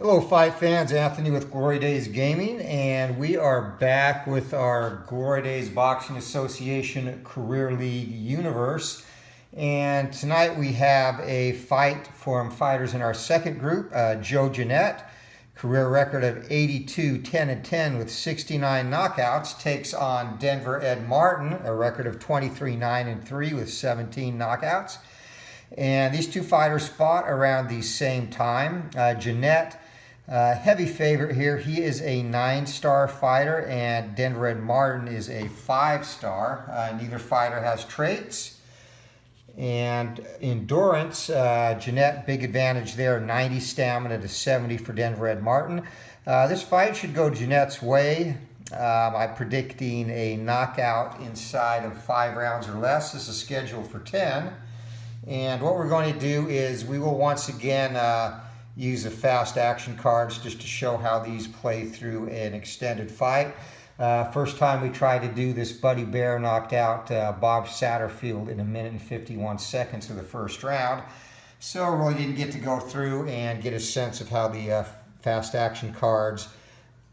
Hello fight fans, Anthony with Glory Days Gaming, and we are back with our Glory Days Boxing Association Career League universe. And tonight we have a fight from fighters in our second group. Jeannette, career record of 82, 10, and 10 with 69 knockouts, takes on Denver Ed Martin, a record of 23, 9, and 3 with 17 knockouts. And these two fighters fought around the same time. Jeannette, heavy favorite here. He is a 9-star fighter, and Denver Ed Martin is a 5-star. Neither fighter has traits. And endurance, Jeannette, big advantage there, 90 stamina to 70 for Denver Ed Martin. This fight should go Jeannette's way. I'm predicting a knockout inside of 5 rounds or less. This is scheduled for 10. And what we're going to do is we will once again use the fast action cards just to show how these play through an extended fight. First time we tried to do this, Buddy Bear knocked out Bob Satterfield in 1 minute and 51 seconds of the first round. So really didn't get to go through and get a sense of how the fast action cards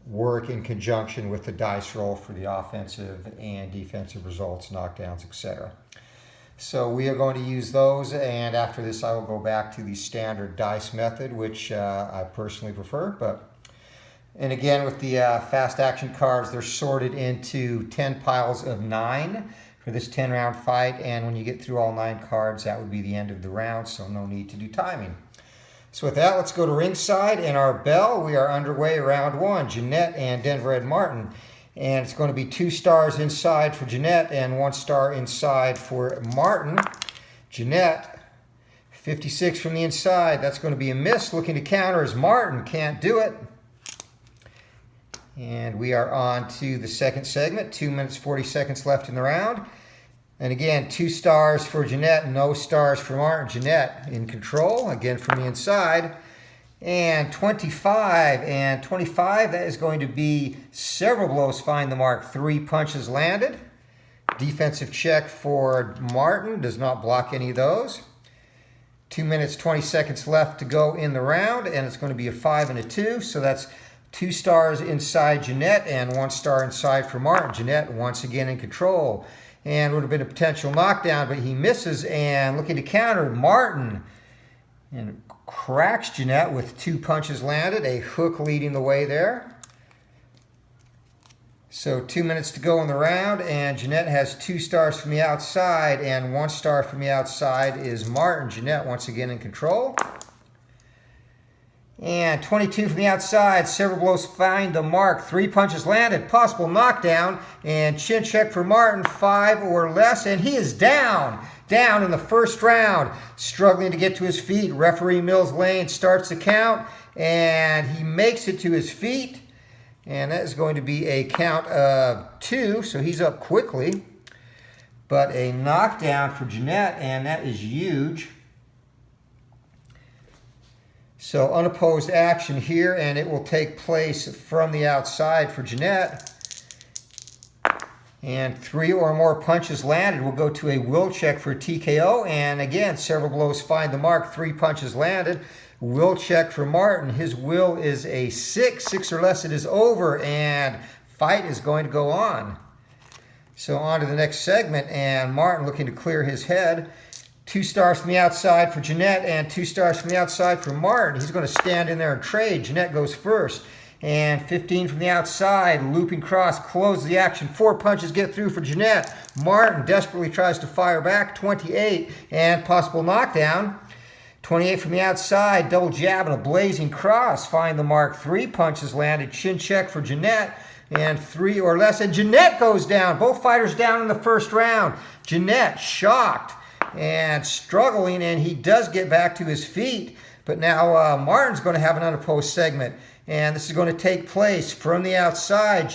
work in conjunction with the dice roll for the offensive and defensive results, knockdowns, etc. So we are going to use those, and after this I will go back to the standard dice method, which I personally prefer. And again, with the fast action cards, they're sorted into 10 piles of 9 for this 10-round fight, and when you get through all 9 cards, that would be the end of the round, so no need to do timing. So with that, let's go to ringside, and our bell, we are underway, round 1, Jeannette and Denver Ed Martin. And it's going to be 2 stars inside for Jeannette and 1 star inside for Martin. Jeannette, 56 from the inside. That's going to be a miss. Looking to counter as Martin can't do it. And we are on to the second segment. 2 minutes, 40 seconds left in the round. And again, 2 stars for Jeannette, no stars for Martin. Jeannette in control, again from the inside. And 25, that is going to be several blows find the mark, 3 punches landed. Defensive check for Martin, does not block any of those. 2 minutes, 20 seconds left to go in the round, and it's going to be a 5 and a 2, so that's 2 stars inside Jeannette and 1 star inside for Martin. Jeannette once again in control, and would have been a potential knockdown, but he misses, and looking to counter, Martin, and cracks Jeannette with 2 punches landed, a hook leading the way there. So 2 minutes to go in the round, and Jeannette has 2 stars from the outside, and 1 star from the outside is Martin. Jeannette once again in control. And 22 from the outside, several blows find the mark, 3 punches landed, possible knockdown, and chin check for Martin, 5 or less, and he is down in the first round, struggling to get to his feet. Referee Mills Lane starts the count, and he makes it to his feet, and that is going to be a count of 2, so he's up quickly. But a knockdown for Jeannette, and that is huge. So unopposed action here, and it will take place from the outside for Jeannette. And 3 or more punches landed will go to a will check for TKO. And again, several blows find the mark, 3 punches landed. Will check for Martin. His will is a 6. 6 or less, it is over, and fight is going to go on. So on to the next segment, and Martin looking to clear his head. 2 stars from the outside for Jeannette and 2 stars from the outside for Martin. He's going to stand in there and trade. Jeannette goes first. And 15 from the outside, looping cross, closes the action. 4 punches get through for Jeannette. Martin desperately tries to fire back. 28 and possible knockdown. 28 from the outside, double jab and a blazing cross. Find the mark, 3 punches landed. Chin check for Jeannette and 3 or less. And Jeannette goes down. Both fighters down in the first round. Jeannette shocked and struggling, and he does get back to his feet. But now Martin's going to have an unopposed segment, and this is going to take place from the outside.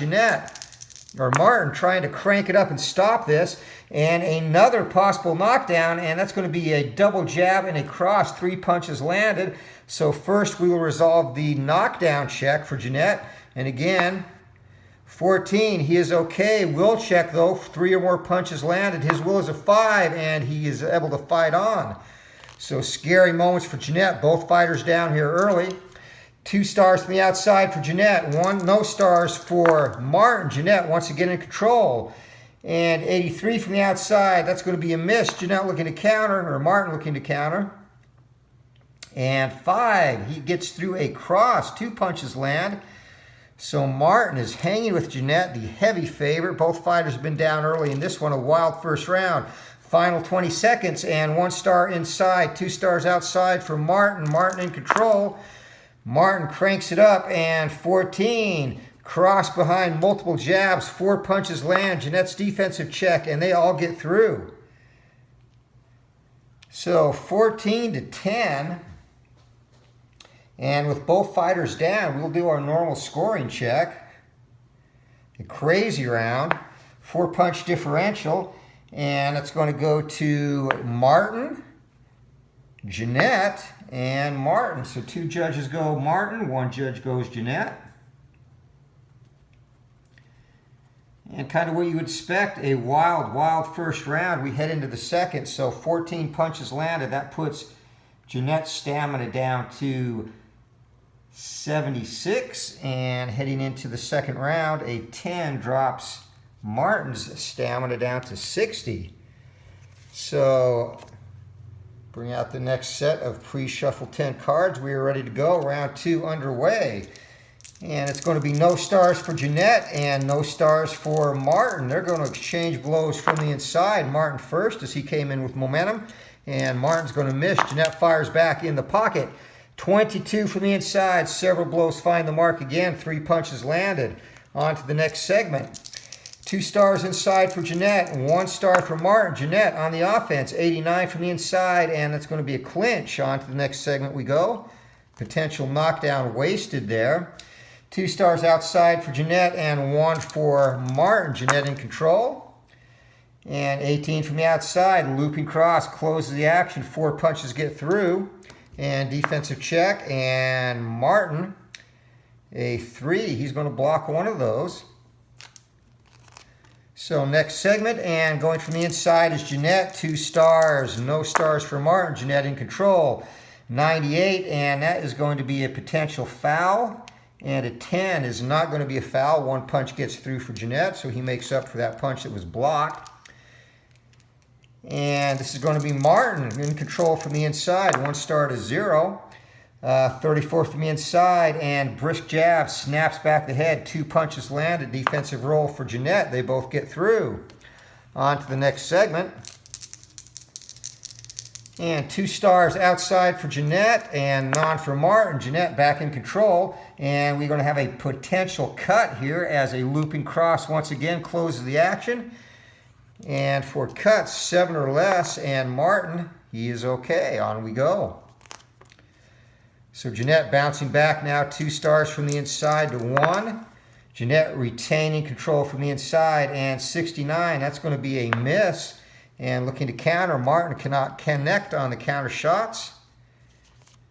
Martin trying to crank it up and stop this, and another possible knockdown, and that's going to be a double jab and a cross, 3 punches landed. So first we will resolve the knockdown check for Jeannette, and again, 14, he is okay. Will check though, 3 or more punches landed. His will is a 5, and he is able to fight on. So scary moments for Jeannette. Both fighters down here early. 2 stars from the outside for Jeannette. 1 no stars for Martin. Jeannette once again in control. And 83 from the outside. That's going to be a miss. Jeannette looking to counter, or Martin looking to counter. And 5. He gets through a cross. 2 punches land. So Martin is hanging with Jeannette, the heavy favorite. Both fighters have been down early in this one. A wild first round. Final 20 seconds and 1 star inside, 2 stars outside for Martin. Martin in control. Martin cranks it up and 14. Cross behind multiple jabs. 4 punches land. Jeannette's defensive check and they all get through. So 14-10. And with both fighters down, we'll do our normal scoring check. A crazy round. 4-punch differential. And it's going to go to Martin, Jeannette, and Martin. So 2 judges go Martin, 1 judge goes Jeannette. And kind of what you would expect, a wild first round. We head into the second. So 14 punches landed. That puts Jeannette's stamina down to 76, and heading into the second round, a 10 drops Martin's stamina down to 60. So bring out the next set of pre-shuffle 10 cards. We are ready to go. Round 2 underway. And it's going to be no stars for Jeannette and no stars for Martin. They're going to exchange blows from the inside. Martin first as he came in with momentum, and Martin's going to miss. Jeannette fires back in the pocket. 22 from the inside. Several blows find the mark again. 3 punches landed. On to the next segment. 2 stars inside for Jeannette. 1 star for Martin. Jeannette on the offense. 89 from the inside. And that's going to be a clinch. On to the next segment we go. Potential knockdown wasted there. 2 stars outside for Jeannette and 1 for Martin. Jeannette in control. And 18 from the outside. Looping cross closes the action. 4 punches get through. And defensive check, and Martin, a 3. He's going to block 1 of those. So next segment, and going from the inside is Jeannette. 2 stars, no stars for Martin. Jeannette in control. 98, and that is going to be a potential foul. And a 10 is not going to be a foul. 1 punch gets through for Jeannette, so he makes up for that punch that was blocked. And this is going to be Martin in control from the inside. 1 star to 0. 34 from the inside, and brisk jab snaps back the head. 2 punches landed. Defensive roll for Jeannette. They both get through. On to the next segment. And 2 stars outside for Jeannette and none for Martin. Jeannette back in control. And we're going to have a potential cut here as a looping cross once again closes the action. And for cuts, 7 or less, and Martin, he is okay. On we go. So Jeannette bouncing back now, 2 stars from the inside to 1. Jeannette retaining control from the inside, and 69. That's going to be a miss. And looking to counter, Martin cannot connect on the counter shots.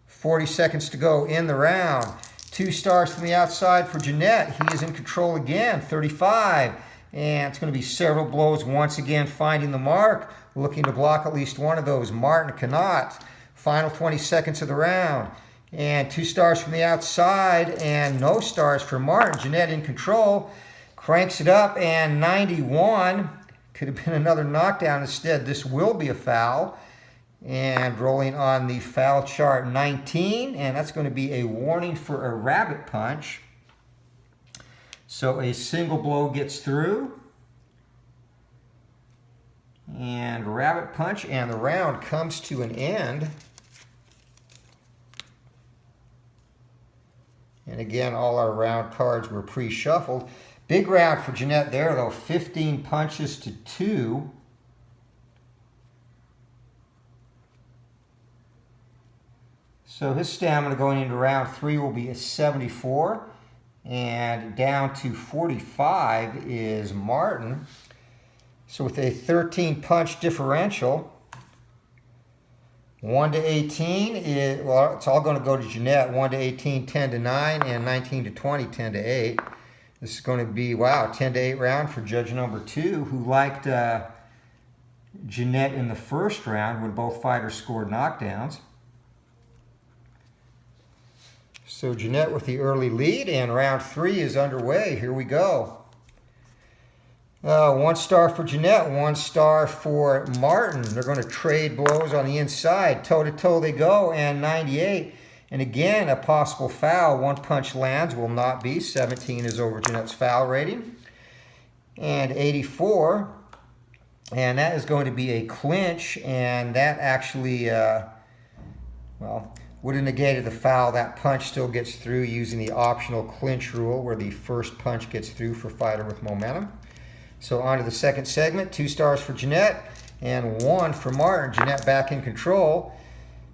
40 seconds to go in the round. 2 stars from the outside for Jeannette. He is in control again, 35. And it's going to be several blows once again finding the mark. Looking to block at least 1 of those. Martin cannot. Final 20 seconds of the round. And 2 stars from the outside and no stars for Martin. Jeannette in control. Cranks it up and 91. Could have been another knockdown. Instead, this will be a foul. And rolling on the foul chart, 19. And that's going to be a warning for a rabbit punch. So a single blow gets through. And rabbit punch, and the round comes to an end. And again, all our round cards were pre-shuffled. Big round for Jeannette there, though. 15 punches to 2. So his stamina going into round 3 will be a 74. And down to 45 is Martin. So with a 13 punch differential, 1 to 18 is, well, it's all going to go to Jeannette. 1 to 18, 10 to 9, and 19 to 20, 10 to 8. This is going to be, wow, 10 to 8 round for judge number 2, who liked Jeannette in the first round when both fighters scored knockdowns. So Jeannette with the early lead, and round 3 is underway. Here we go. 1 star for Jeannette, 1 star for Martin. They're going to trade blows on the inside. Toe-to-toe they go, and 98. And again, a possible foul. 1 punch lands, will not be. 17 is over Jeannette's foul rating. And 84. And that is going to be a clinch, and that actually, well, would have negated the foul. That punch still gets through using the optional clinch rule where the first punch gets through for fighter with momentum. So on to the second segment. 2 stars for Jeannette and 1 for Martin. Jeannette back in control.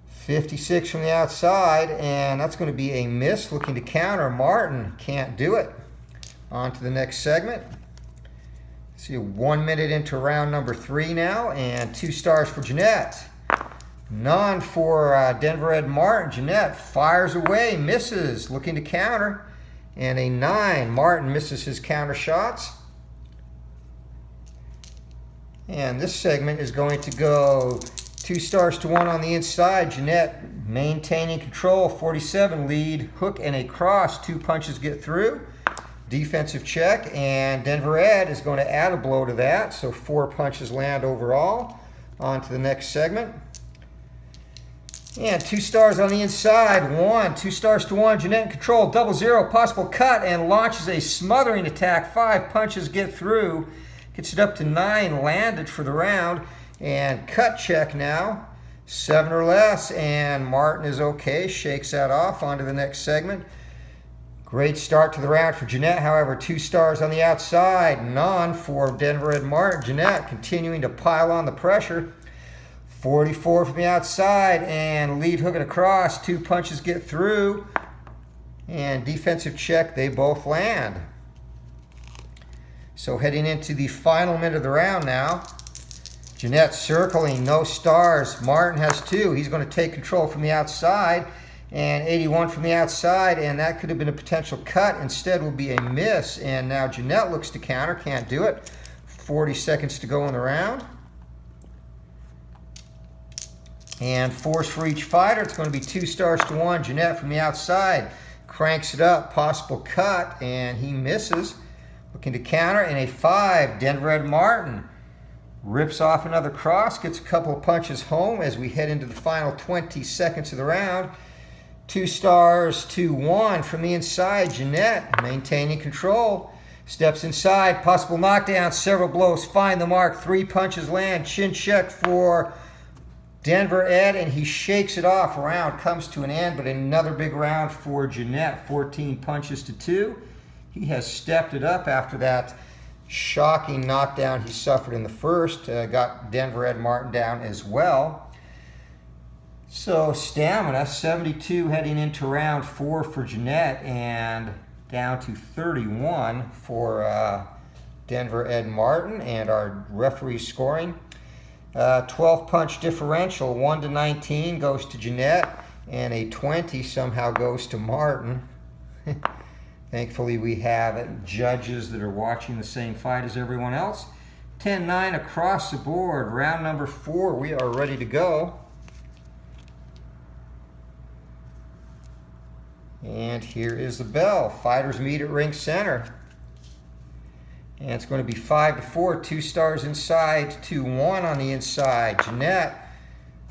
56 from the outside, and that's going to be a miss. Looking to counter. Martin can't do it. On to the next segment. See, 1 minute into round number 3 now, and 2 stars for Jeannette. None for Denver Ed Martin. Jeannette fires away, misses, looking to counter, and a 9. Martin misses his counter shots. And this segment is going to go 2 stars to 1 on the inside. Jeannette maintaining control, 47 lead, hook and a cross. 2 punches get through. Defensive check, and Denver Ed is going to add a blow to that, so 4 punches land overall. On to the next segment. And 2 stars on the inside, 2 stars to 1, Jeannette in control, 0-0, possible cut, and launches a smothering attack. 5 punches get through, gets it up to 9, landed for the round, and cut check now, 7 or less, and Martin is okay, shakes that off. On to the next segment. Great start to the round for Jeannette, however, 2 stars on the outside, none for Denver Ed Martin. Jeannette continuing to pile on the pressure. 44 from the outside, and lead hook and across. 2 punches get through, and defensive check, they both land. So heading into the final minute of the round now. Jeannette circling, no stars. Martin has 2. He's going to take control from the outside, and 81 from the outside, and that could have been a potential cut. Instead will be a miss, and now Jeannette looks to counter, can't do it. 40 seconds to go in the round. And force for each fighter. It's going to be 2 stars to 1. Jeannette from the outside cranks it up, possible cut, and he misses. Looking to counter, and a 5. Denver Ed Martin rips off another cross, gets a couple of punches home as we head into the final 20 seconds of the round. 2 stars to 1 from the inside. Jeannette maintaining control. Steps inside, possible knockdown, several blows find the mark. 3 punches land, chin check for Denver Ed, and he shakes it off. Round comes to an end, but another big round for Jeannette. 14 punches to 2. He has stepped it up after that shocking knockdown he suffered in the first. Got Denver Ed Martin down as well. So stamina, 72 heading into round 4 for Jeannette, and down to 31 for Denver Ed Martin. And our referee scoring. 12 punch differential, 1-19 goes to Jeannette, and a 20 somehow goes to Martin. Thankfully we have judges that are watching the same fight as everyone else. 10-9 across the board. Round number 4, we are ready to go. And here is the bell. Fighters meet at ring center. And it's going to be 5-4, 2 stars inside, 2-1 on the inside. Jeannette,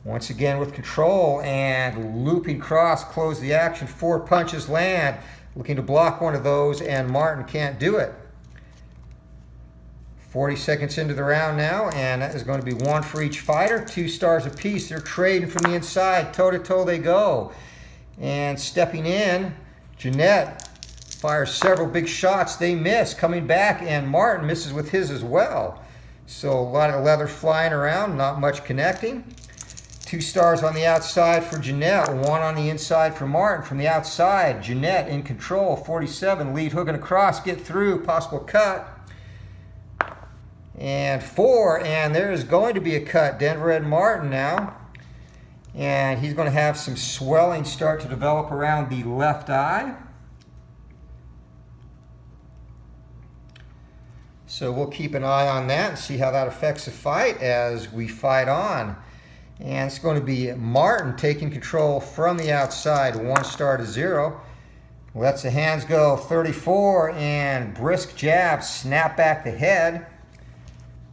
once again with control, and looping cross, close the action. 4 punches land, looking to block one of those, and Martin can't do it. 40 seconds into the round now, and that is going to be 1 for each fighter, 2 stars apiece. They're trading from the inside, toe-to-toe they go. And stepping in, Jeannette fires several big shots, they miss, coming back, and Martin misses with his as well. So a lot of leather flying around, not much connecting. 2 stars on the outside for Jeannette, 1 on the inside for Martin. From the outside, Jeannette in control, 47, lead hook and across, get through, possible cut. And 4, and there is going to be a cut. Denver Ed Martin now. And he's going to have some swelling start to develop around the left eye. So we'll keep an eye on that and see how that affects the fight as we fight on. And it's going to be Martin taking control from the outside, 1 star to 0. Lets the hands go. 34, and brisk jab, snap back the head.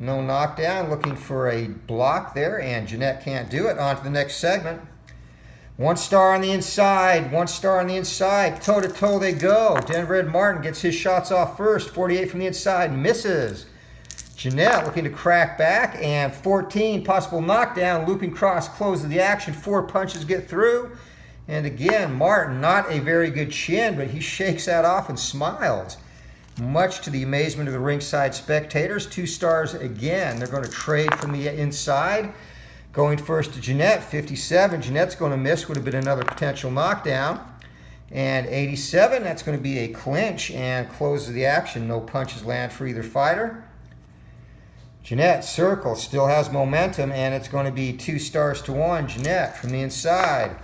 No knockdown, looking for a block there, and Jeannette can't do it. On to the next segment. 1 star on the inside, 1 star on the inside. Toe-to-toe they go. Denver Ed Martin gets his shots off first. 48 from the inside, misses. Jeannette looking to crack back, and 14, possible knockdown. Looping cross closes the action. 4 punches get through. And again, Martin, not a very good chin, but he shakes that off and smiles. Much to the amazement of the ringside spectators. 2 stars again. They're going to trade from the inside. Going first to Jeannette, 57. Jeanette's going to miss, would have been another potential knockdown. And 87, that's going to be a clinch and closes the action. No punches land for either fighter. Jeannette, circle, still has momentum, and it's going to be 2 stars to 1. Jeannette from the inside.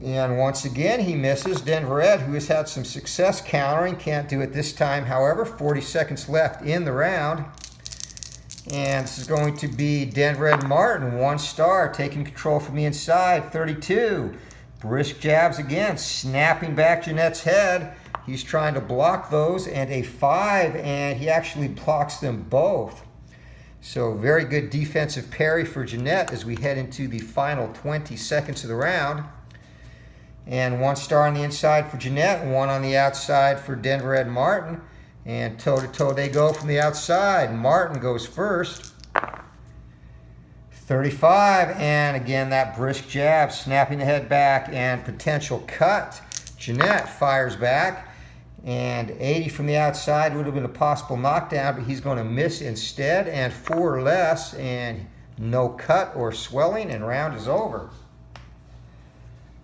And once again, he misses. Denver Ed, who has had some success countering, can't do it this time, however. 40 seconds left in the round. And this is going to be Denver Ed Martin, 1 star, taking control from the inside. 32. Brisk jabs again, snapping back Jeanette's head. He's trying to block those, and a 5, and he actually blocks them both. So very good defensive parry for Jeannette as we head into the final 20 seconds of the round. And 1 star on the inside for Jeannette, 1 on the outside for Denver Ed Martin. And toe-to-toe they go from the outside. Martin goes first. 35, and again that brisk jab, snapping the head back, and potential cut. Jeannette fires back, and 80 from the outside would have been a possible knockdown, but he's going to miss instead, and 4 less, and no cut or swelling, and round is over.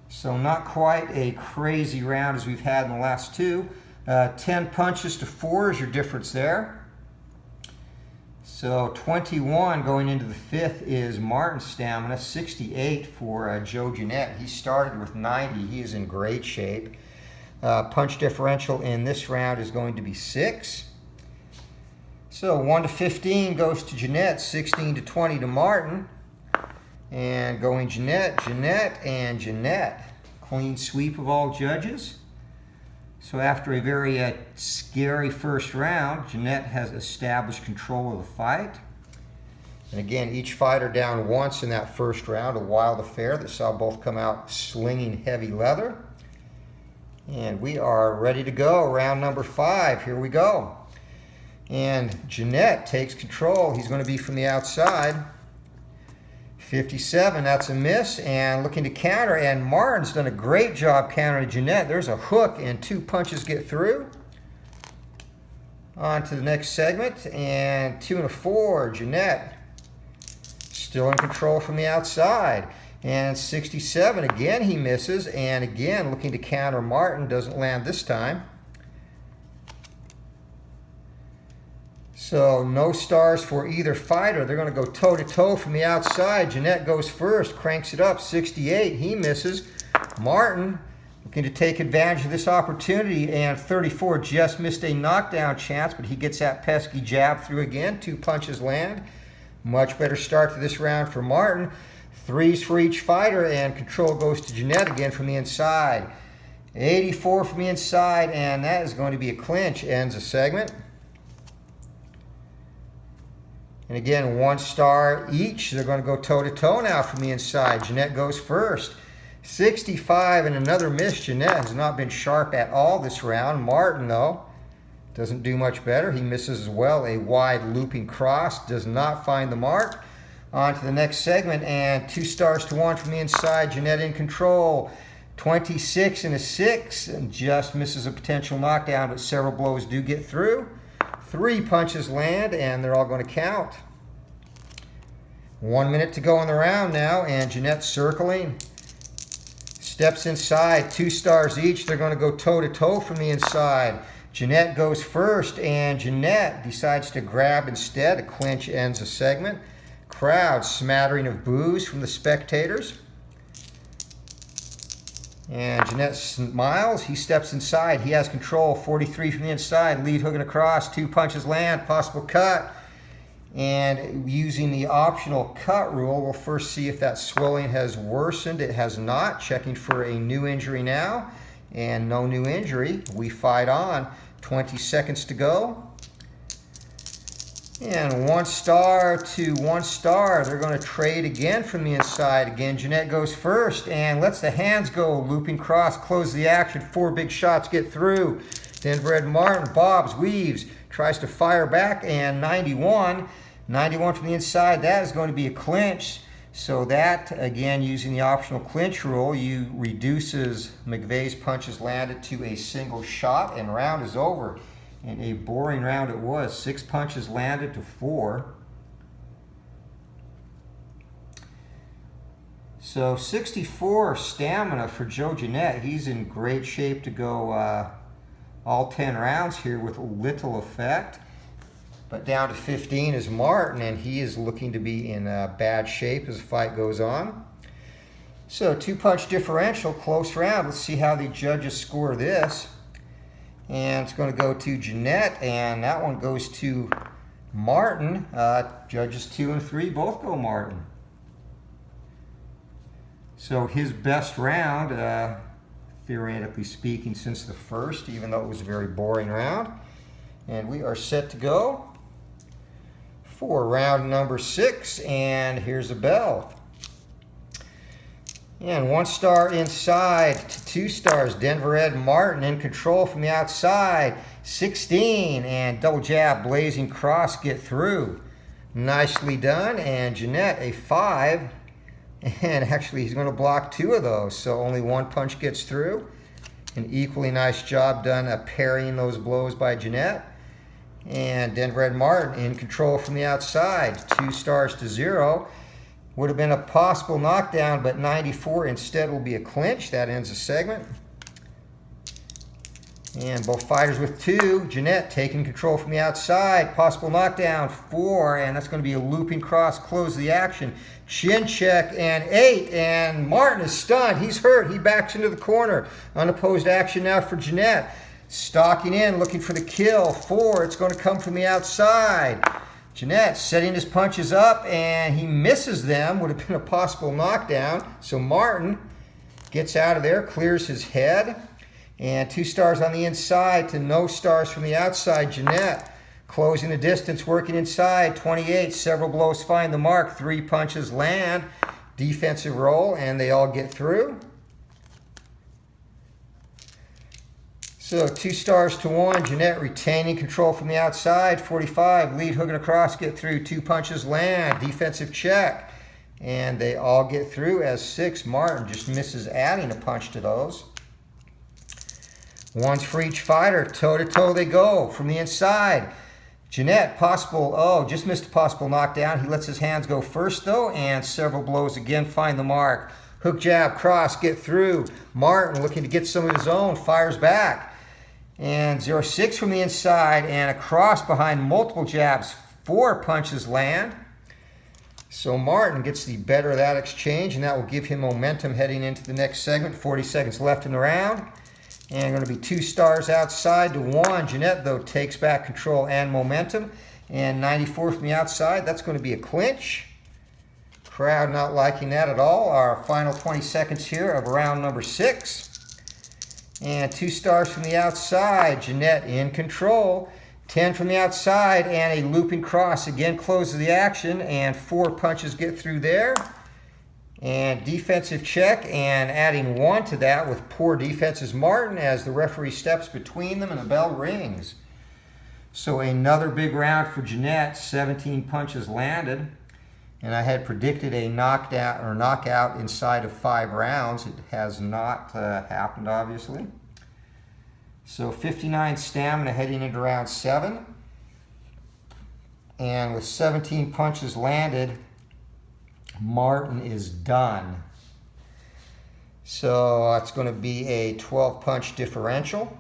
So not quite a crazy round as we've had in the last 2. 10 punches to 4 is your difference there. So 21 going into the 5th is Martin's stamina. 68 for Joe Jeannette. He started with 90. He is in great shape. Punch differential in this round is going to be 6. So 1 to 15 goes to Jeannette. 16 to 20 to Martin. And going Jeannette, Jeannette, and Jeannette. Clean sweep of all judges. So after a very scary first round, Jeannette has established control of the fight. And again, each fighter down once in that first round, a wild affair that saw both come out slinging heavy leather. And we are ready to go. Round number 5, here we go. And Jeannette takes control. He's going to be from the outside. 57, that's a miss, and looking to counter, and Martin's done a great job countering Jeannette. There's a hook, and 2 punches get through. On to the next segment, and 2 and a 4, Jeannette still in control from the outside. And 67, again he misses, and again looking to counter Martin, doesn't land this time. So no stars for either fighter. They're going to go toe-to-toe from the outside. Jeannette goes first, cranks it up, 68. He misses. Martin looking to take advantage of this opportunity, and 34 just missed a knockdown chance, but he gets that pesky jab through again. 2 punches land. Much better start to this round for Martin. 3s for each fighter, and control goes to Jeannette again from the inside. 84 from the inside, and that is going to be a clinch. Ends a segment. And again, 1 star each. They're going to go toe-to-toe now from the inside. Jeannette goes first. 65 and another miss. Jeannette has not been sharp at all this round. Martin, though, doesn't do much better. He misses as well. A wide looping cross. Does not find the mark. On to the next segment, and 2 stars to 1 from the inside. Jeannette in control. 26 and a 6, and just misses a potential knockdown, but several blows do get through. 3 punches land, and they're all going to count. 1 minute to go in the round now, and Jeannette circling. Steps inside, 2 stars each. They're going to go toe-to-toe from the inside. Jeannette goes first, and Jeannette decides to grab instead. A clinch ends a segment. Crowd smattering of boos from the spectators. And Jeannette smiles. He steps inside. He has control. 43 from the inside. Lead hook and across. 2 punches land. Possible cut. And using the optional cut rule, we'll first see if that swelling has worsened. It has not. Checking for a new injury now. and no new injury. We fight on. 20 seconds to go. And 1 star to 1 star. They're going to trade again from the inside. Again, Jeannette goes first and lets the hands go. Looping cross, close the action. 4 big shots get through. Denver Ed Martin bobs, weaves, tries to fire back, and 91. 91 from the inside. That is going to be a clinch. So that, again, using the optional clinch rule, you reduces McVeigh's punches landed to a single shot, and round is over. And a boring round it was. 6 punches landed to 4. So 64 stamina for Joe Jeannette. He's in great shape to go all 10 rounds here with little effect. But down to 15 is Martin, and he is looking to be in bad shape as the fight goes on. So 2-punch differential, close round. Let's see how the judges score this. And it's going to go to Jeannette, and that one goes to Martin. Judges 2 and 3 both go Martin. So his best round, theoretically speaking, since the first, even though it was a very boring round. And we are set to go for round number 6, and here's the bell. And 1 star inside to 2 stars. Denver Ed Martin in control from the outside. 16, and double jab, blazing cross, get through. Nicely done. And Jeannette, a 5. And actually, he's going to block 2 of those, so only 1 punch gets through. An equally nice job done parrying those blows by Jeannette. And Denver Ed Martin in control from the outside. 2 stars to 0. Would have been a possible knockdown, but 94 instead will be a clinch. That ends the segment. And both fighters with 2. Jeannette taking control from the outside. Possible knockdown, 4. And that's going to be a looping cross, close the action. Chin check, and 8. And Martin is stunned. He's hurt. He backs into the corner. Unopposed action now for Jeannette. Stalking in, looking for the kill. 4. It's going to come from the outside. Jeannette setting his punches up, and he misses them. Would have been a possible knockdown. So Martin gets out of there, clears his head. And 2 stars on the inside to no stars from the outside. Jeannette closing the distance, working inside. 28, several blows find the mark. 3 punches land. Defensive roll, and they all get through. So 2 stars to 1. Jeannette retaining control from the outside. 45, lead hook and across, get through. 2 punches land. Defensive check. And they all get through as 6. Martin just misses adding a punch to those. 1 for each fighter. Toe to toe they go from the inside. Jeannette, just missed a possible knockdown. He lets his hands go first though, and several blows again find the mark. Hook, jab, cross, get through. Martin looking to get some of his own, fires back. And 0-6 from the inside, and a cross behind multiple jabs. 4 punches land. So Martin gets the better of that exchange, and that will give him momentum heading into the next segment. 40 seconds left in the round. And going to be 2 stars outside to 1. Jeannette, though, takes back control and momentum. And 94 from the outside, that's going to be a clinch. Crowd not liking that at all. Our final 20 seconds here of round number 6. And 2 stars from the outside. Jeannette in control. 10 from the outside, and a looping cross again closes the action, and 4 punches get through there. And defensive check, and adding 1 to that with poor defense is Martin as the referee steps between them and the bell rings. So another big round for Jeannette. 17 punches landed. And I had predicted a knockout inside of 5 rounds. It has not happened, obviously. So 59 stamina heading into round 7. And with 17 punches landed, Martin is done. So that's going to be a 12-punch differential.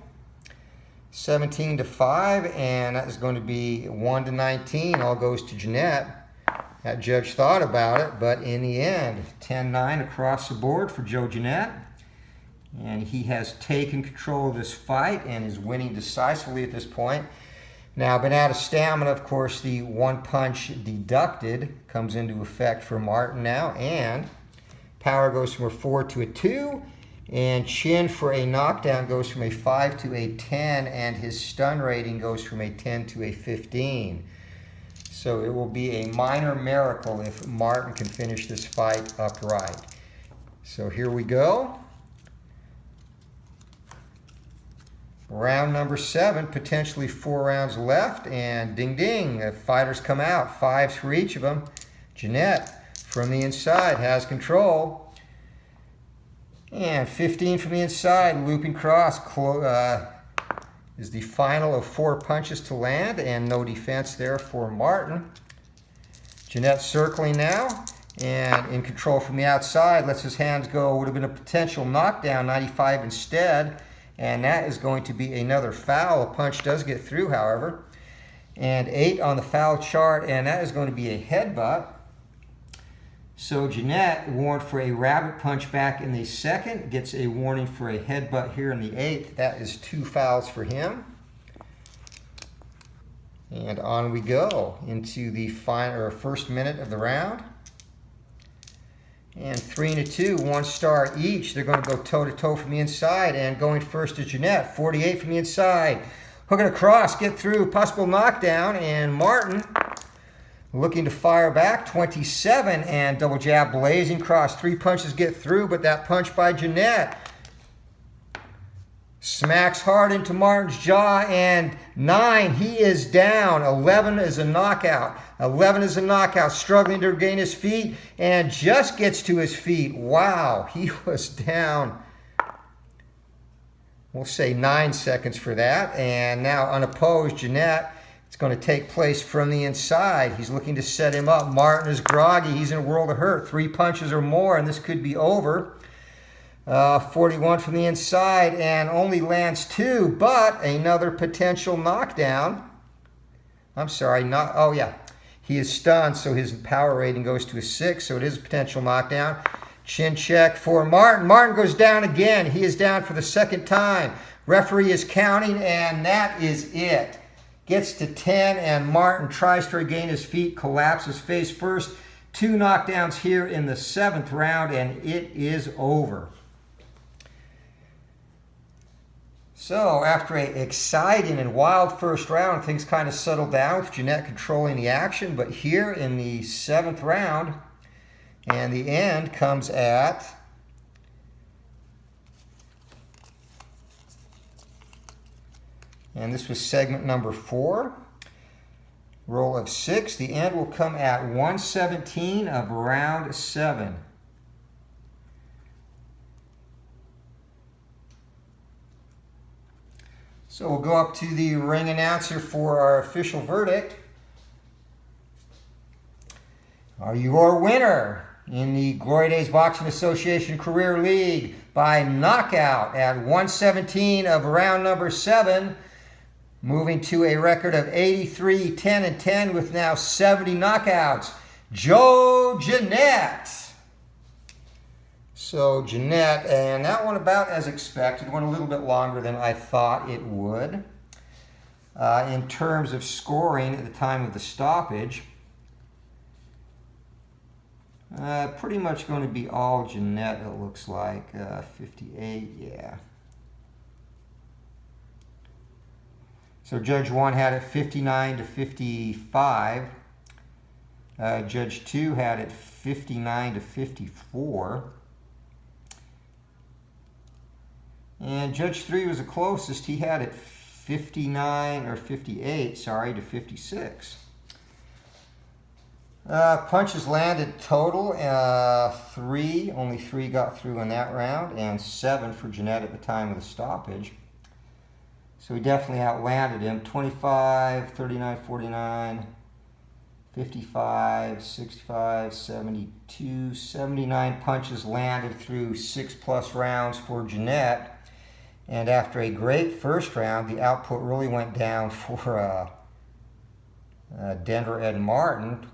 17-5, and that is going to be 1-19. All goes to Jeannette. That judge thought about it, but in the end, 10-9 across the board for Joe Jeannette. And he has taken control of this fight and is winning decisively at this point. Now, been out of stamina, of course, the 1 punch deducted comes into effect for Martin now. And power goes from a 4 to a 2. And Chin for a knockdown goes from a 5 to a 10, and his stun rating goes from a 10 to a 15. So it will be a minor miracle if Martin can finish this fight upright. So here we go. Round number 7, potentially 4 rounds left, and ding ding, the fighters come out, 5s for each of them. Jeannette from the inside has control. And 15 from the inside, looping cross, is the final of 4 punches to land, and no defense there for Martin. Jeannette circling now, and in control from the outside, lets his hands go. Would have been a potential knockdown, 95 instead, and that is going to be another foul. A punch does get through, however. And 8 on the foul chart, and that is going to be a headbutt. So Jeannette warned for a rabbit punch back in the 2nd, gets a warning for a headbutt here in the 8th. That is 2 fouls for him. And on we go into the first minute of the round. And 3 and a 2, 1 star each. They're going to go toe-to-toe from the inside, and going first is Jeannette, 48 from the inside. Hooking across, get through, possible knockdown, and Martin looking to fire back, 27, and double jab blazing cross. 3 punches get through, but that punch by Jeannette smacks hard into Martin's jaw, and 9, he is down. 11 is a knockout. 11 is a knockout, struggling to regain his feet, and just gets to his feet. Wow, he was down. We'll say 9 seconds for that. And now unopposed, Jeannette. It's going to take place from the inside. He's looking to set him up. Martin is groggy. He's in a world of hurt. 3 punches or more, and this could be over. 41 from the inside, and only lands 2, but another potential knockdown. I'm sorry, he is stunned, so his power rating goes to a 6, so it is a potential knockdown. Chin check for Martin. Martin goes down again. He is down for the 2nd time. Referee is counting, and that is it. Gets to 10, and Martin tries to regain his feet, collapses face first. 2 knockdowns here in the 7th round, and it is over. So after an exciting and wild first round, things kind of settled down with Jeannette controlling the action. But here in the 7th round, and the end comes at and this was segment number 4, roll of 6. The end will come at 1:17 of round 7. So we'll go up to the ring announcer for our official verdict. Your winner in the Glory Days Boxing Association Career League by knockout at 1:17 of round number 7, moving to a record of 83, 10, and 10 with now 70 knockouts, Joe Jeannette. So Jeannette, and that one about as expected, went a little bit longer than I thought it would. In terms of scoring at the time of the stoppage, pretty much going to be all Jeannette, it looks like. 58, yeah. So Judge 1 had it 59 to 55. Judge 2 had it 59 to 54. And Judge 3 was the closest. He had it 58 to 56. Punches landed total, 3. Only 3 got through in that round, and 7 for Jeannette at the time of the stoppage. So he definitely outlanded him. 25, 39, 49, 55, 65, 72, 79 punches landed through 6+ rounds for Jeannette. And after a great first round, the output really went down for Denver Ed Martin,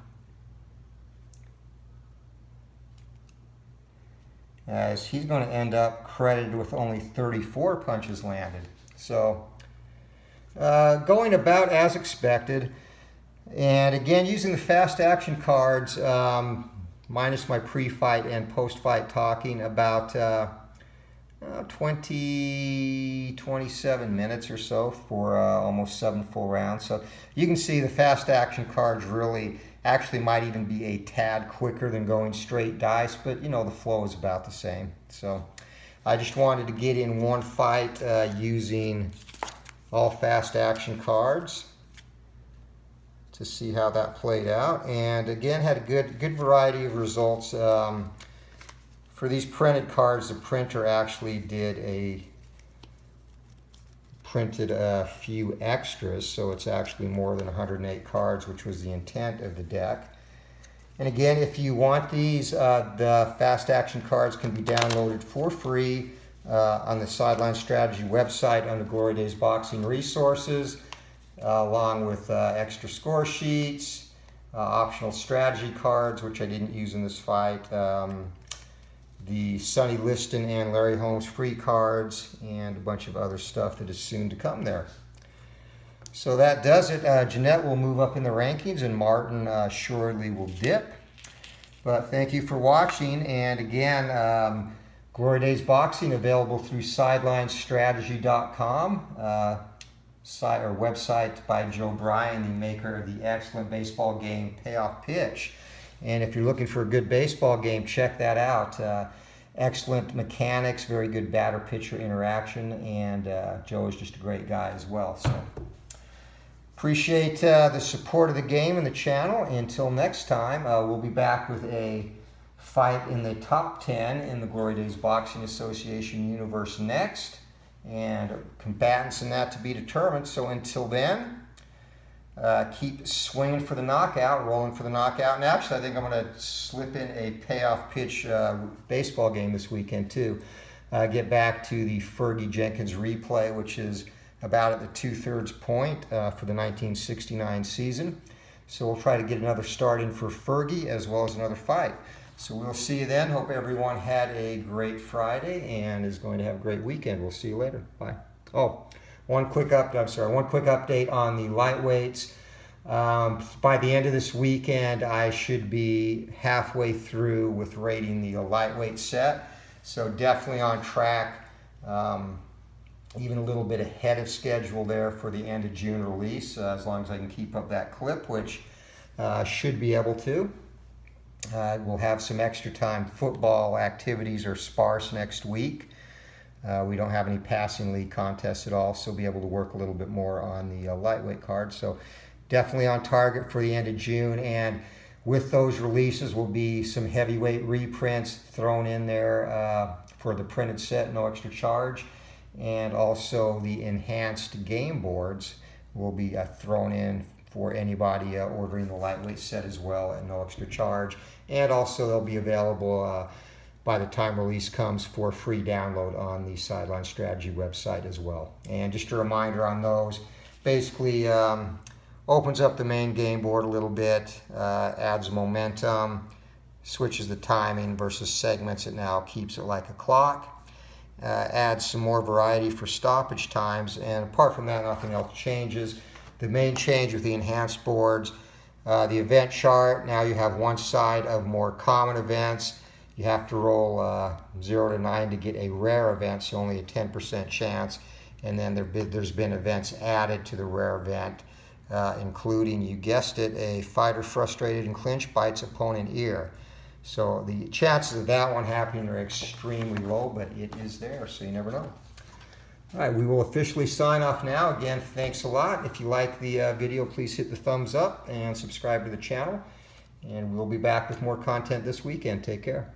as he's going to end up credited with only 34 punches landed. So going about as expected. And again, using the fast action cards, minus my pre-fight and post-fight talking, about 27 minutes or so for almost 7 full rounds. So you can see the fast action cards really actually might even be a tad quicker than going straight dice, but you know, the flow is about the same. So I just wanted to get in one fight using all fast action cards to see how that played out, and again had a good variety of results. For these printed cards, the printer actually printed a few extras, so it's actually more than 108 cards, which was the intent of the deck. And again, if you want these, the fast action cards can be downloaded for free on the Sideline Strategy website under Glory Days Boxing Resources, along with extra score sheets, optional strategy cards, which I didn't use in this fight, the Sonny Liston and Larry Holmes free cards, and a bunch of other stuff that is soon to come there. So that does it. Jeannette will move up in the rankings, and Martin surely will dip. But thank you for watching, and again, Glory Days Boxing available through SidelineStrategy.com, website by Joe Bryan, the maker of the excellent baseball game Payoff Pitch. And if you're looking for a good baseball game, check that out. Excellent mechanics, very good batter-pitcher interaction, and Joe is just a great guy as well. So appreciate the support of the game and the channel. Until next time, we'll be back with a fight in the top 10 in the Glory Days Boxing Association universe next, and combatants in that to be determined. So until then, keep swinging for the knockout, rolling for the knockout. And actually, I think I'm going to slip in a payoff pitch baseball game this weekend too. Get back to the Fergie Jenkins replay, which is about at the 2/3 point for the 1969 season. So we'll try to get another start in for Fergie as well as another fight. So we'll see you then. Hope everyone had a great Friday and is going to have a great weekend. We'll see you later. Bye. Oh, one quick update on the lightweights. By the end of this weekend, I should be halfway through with rating the lightweight set. So definitely on track, even a little bit ahead of schedule there for the end of June release, as long as I can keep up that clip, which should be able to. We'll have some extra time. Football activities are sparse next week. We don't have any passing league contests at all, so we'll be able to work a little bit more on the lightweight card. So definitely on target for the end of June, and with those releases will be some heavyweight reprints thrown in there for the printed set, no extra charge, and also the enhanced game boards will be thrown in for anybody ordering the lightweight set as well at no extra charge. And also they'll be available by the time release comes for free download on the Sideline Strategy website as well. And just a reminder on those, basically opens up the main game board a little bit, adds momentum, switches the timing versus segments. It now keeps it like a clock, adds some more variety for stoppage times, and apart from that, nothing else changes. The main change with the enhanced boards, the event chart, now you have one side of more common events. You have to roll 0 to 9 to get a rare event, so only a 10% chance. And then there's been events added to the rare event, including, you guessed it, a fighter frustrated and clinch bites opponent ear. So the chances of that one happening are extremely low, but it is there, so you never know. All right, we will officially sign off now. Again, thanks a lot. If you like the video, please hit the thumbs up and subscribe to the channel. And we'll be back with more content this weekend. Take care.